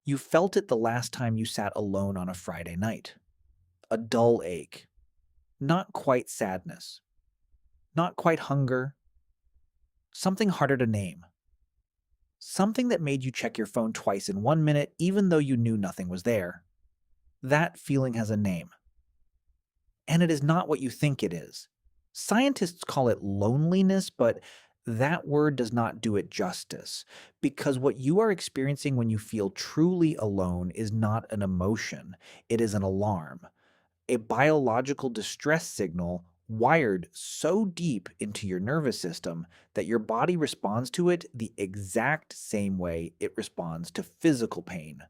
You felt it the last time you sat alone on a Friday night. A dull ache. Not quite sadness. Not quite hunger. Something harder to name. Something that made you check your phone twice in 1 minute even though you knew nothing was there. That feeling has a name. And it is not what you think it is. Scientists call it loneliness, but that word does not do it justice, because what you are experiencing when you feel truly alone is not an emotion, it is an alarm, a biological distress signal wired so deep into your nervous system that your body responds to it the exact same way it responds to physical pain.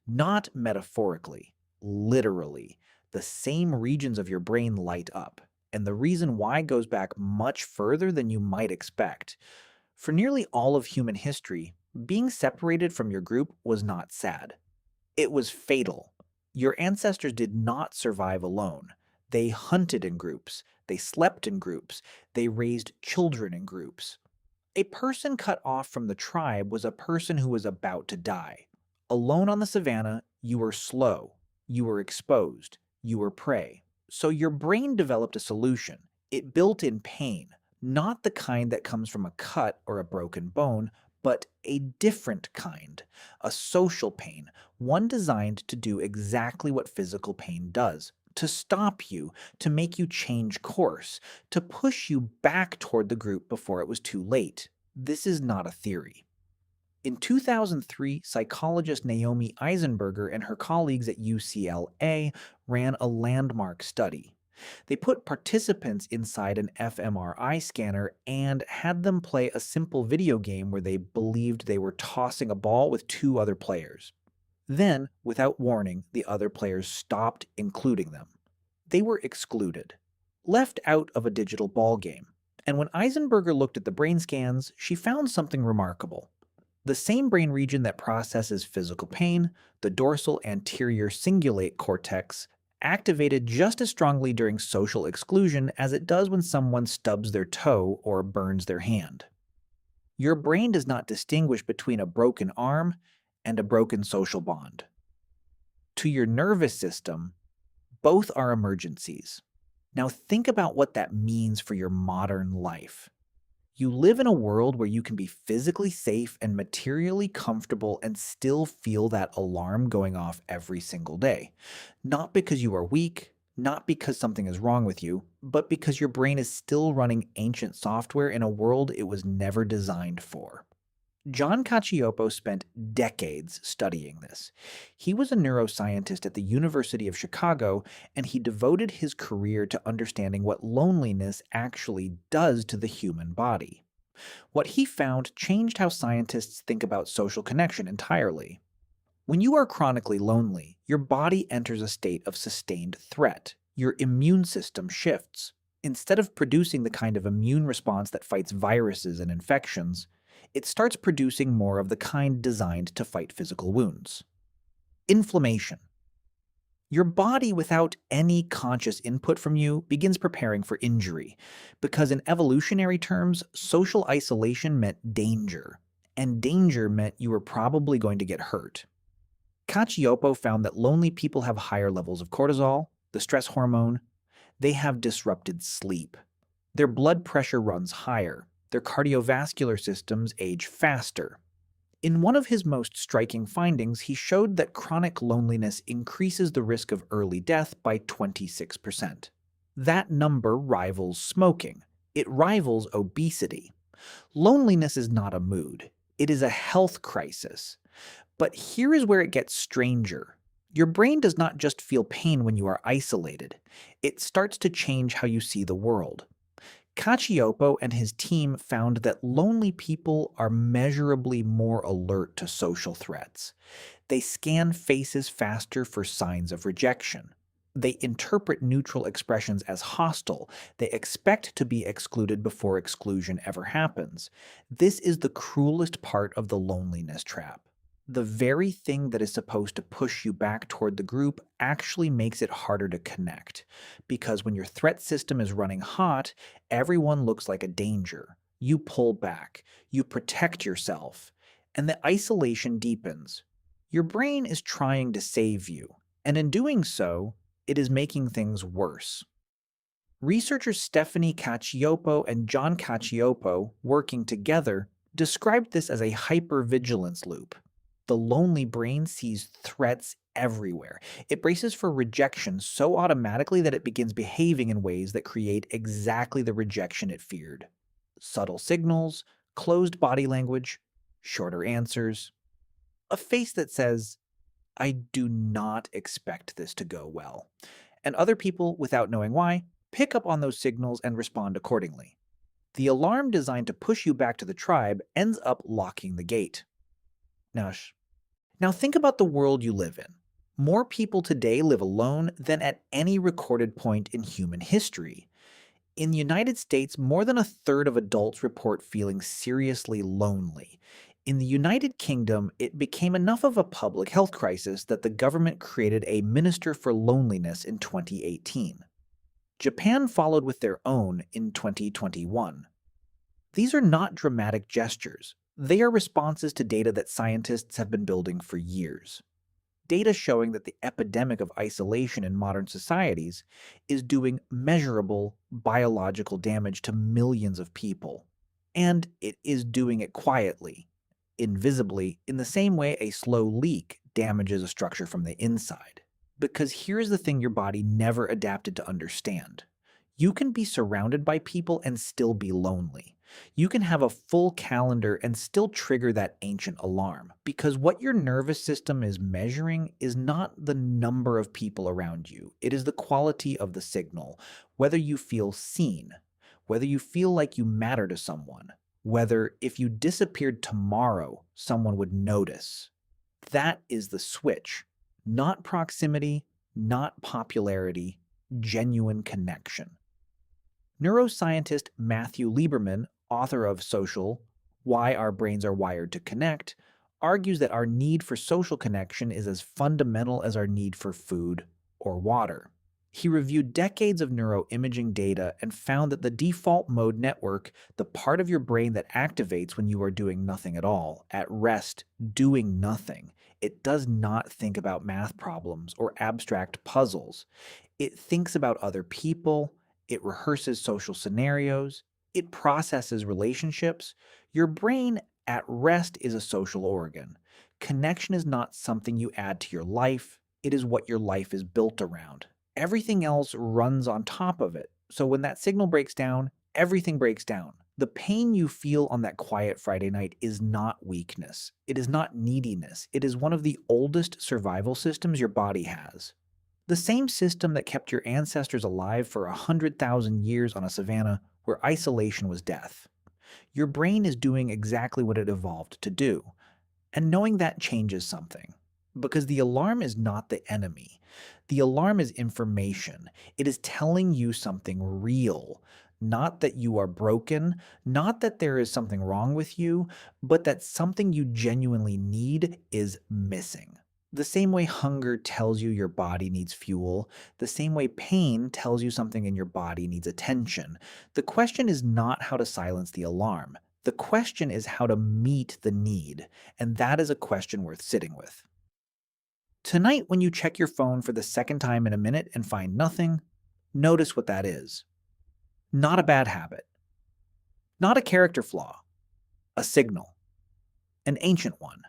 Not metaphorically, literally. The same regions of your brain light up. And the reason why goes back much further than you might expect. For nearly all of human history, being separated from your group was not sad. It was fatal. Your ancestors did not survive alone. They hunted in groups, they slept in groups, they raised children in groups. A person cut off from the tribe was a person who was about to die. Alone on the savannah, you were slow, you were exposed, you were prey. So your brain developed a solution. It built in pain, not the kind that comes from a cut or a broken bone, but a different kind, a social pain, one designed to do exactly what physical pain does, to stop you, to make you change course, to push you back toward the group before it was too late. This is not a theory. In 2003, psychologist Naomi Eisenberger and her colleagues at UCLA ran a landmark study. They put participants inside an fMRI scanner and had them play a simple video game where they believed they were tossing a ball with two other players. Then, without warning, the other players stopped including them. They were excluded, left out of a digital ball game. And when Eisenberger looked at the brain scans, she found something remarkable. The same brain region that processes physical pain, the dorsal anterior cingulate cortex, activated just as strongly during social exclusion as it does when someone stubs their toe or burns their hand. Your brain does not distinguish between a broken arm and a broken social bond. To your nervous system, both are emergencies. Now think about what that means for your modern life. You live in a world where you can be physically safe and materially comfortable and still feel that alarm going off every single day. Not because you are weak, not because something is wrong with you, but because your brain is still running ancient software in a world it was never designed for. John Cacioppo spent decades studying this. He was a neuroscientist at the University of Chicago, and he devoted his career to understanding what loneliness actually does to the human body. What he found changed how scientists think about social connection entirely. When you are chronically lonely, your body enters a state of sustained threat. Your immune system shifts. Instead of producing the kind of immune response that fights viruses and infections, it starts producing more of the kind designed to fight physical wounds. Inflammation. Your body, without any conscious input from you, begins preparing for injury, because in evolutionary terms, social isolation meant danger, and danger meant you were probably going to get hurt. Cacioppo found that lonely people have higher levels of cortisol, the stress hormone. They have disrupted sleep. Their blood pressure runs higher. Their cardiovascular systems age faster. In one of his most striking findings, he showed that chronic loneliness increases the risk of early death by 26%. That number rivals smoking. It rivals obesity. Loneliness is not a mood. It is a health crisis. But here is where it gets stranger. Your brain does not just feel pain when you are isolated. It starts to change how you see the world. Cacioppo and his team found that lonely people are measurably more alert to social threats. They scan faces faster for signs of rejection. They interpret neutral expressions as hostile. They expect to be excluded before exclusion ever happens. This is the cruelest part of the loneliness trap. The very thing that is supposed to push you back toward the group actually makes it harder to connect. Because when your threat system is running hot, everyone looks like a danger. You pull back. You protect yourself. And the isolation deepens. Your brain is trying to save you, and in doing so, it is making things worse. Researchers Stephanie Cacioppo and John Cacioppo, working together, described this as a hypervigilance loop. The lonely brain sees threats everywhere. It braces for rejection so automatically that it begins behaving in ways that create exactly the rejection it feared. Subtle signals, closed body language, shorter answers, a face that says, I do not expect this to go well. And other people, without knowing why, pick up on those signals and respond accordingly. The alarm designed to push you back to the tribe ends up locking the gate. Now, now think about the world you live in. More people today live alone than at any recorded point in human history. In the United States, more than a third of adults report feeling seriously lonely. In the United Kingdom, it became enough of a public health crisis that the government created a Minister for Loneliness in 2018. Japan followed with their own in 2021. These are not dramatic gestures. They are responses to data that scientists have been building for years. Data showing that the epidemic of isolation in modern societies is doing measurable biological damage to millions of people. And it is doing it quietly, invisibly, in the same way a slow leak damages a structure from the inside. Because here's the thing your body never adapted to understand. You can be surrounded by people and still be lonely. You can have a full calendar and still trigger that ancient alarm, because what your nervous system is measuring is not the number of people around you. It is the quality of the signal, whether you feel seen, whether you feel like you matter to someone, whether if you disappeared tomorrow, someone would notice. That is the switch. Not proximity, not popularity, genuine connection. Neuroscientist Matthew Lieberman, author of Social: Why Our Brains Are Wired to Connect, argues that our need for social connection is as fundamental as our need for food or water. He reviewed decades of neuroimaging data and found that the default mode network, the part of your brain that activates when you are doing nothing at all, at rest, doing nothing, it does not think about math problems or abstract puzzles. It thinks about other people, it rehearses social scenarios, it processes relationships. Your brain at rest is a social organ. Connection is not something you add to your life, it is what your life is built around. Everything else runs on top of it. So when that signal breaks down, everything breaks down. The pain you feel on that quiet Friday night is not weakness. It is not neediness. It is one of the oldest survival systems your body has. The same system that kept your ancestors alive for 100,000 years on a savanna where isolation was death. Your brain is doing exactly what it evolved to do. And knowing that changes something. Because the alarm is not the enemy. The alarm is information. It is telling you something real. Not that you are broken, not that there is something wrong with you, but that something you genuinely need is missing. The same way hunger tells you your body needs fuel, the same way pain tells you something in your body needs attention. The question is not how to silence the alarm. The question is how to meet the need, and that is a question worth sitting with. Tonight, when you check your phone for the second time in a minute and find nothing, notice what that is. Not a bad habit. Not a character flaw. A signal. An ancient one.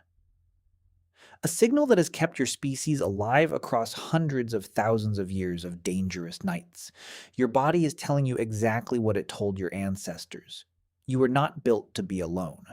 A signal that has kept your species alive across hundreds of thousands of years of dangerous nights. Your body is telling you exactly what it told your ancestors. You were not built to be alone.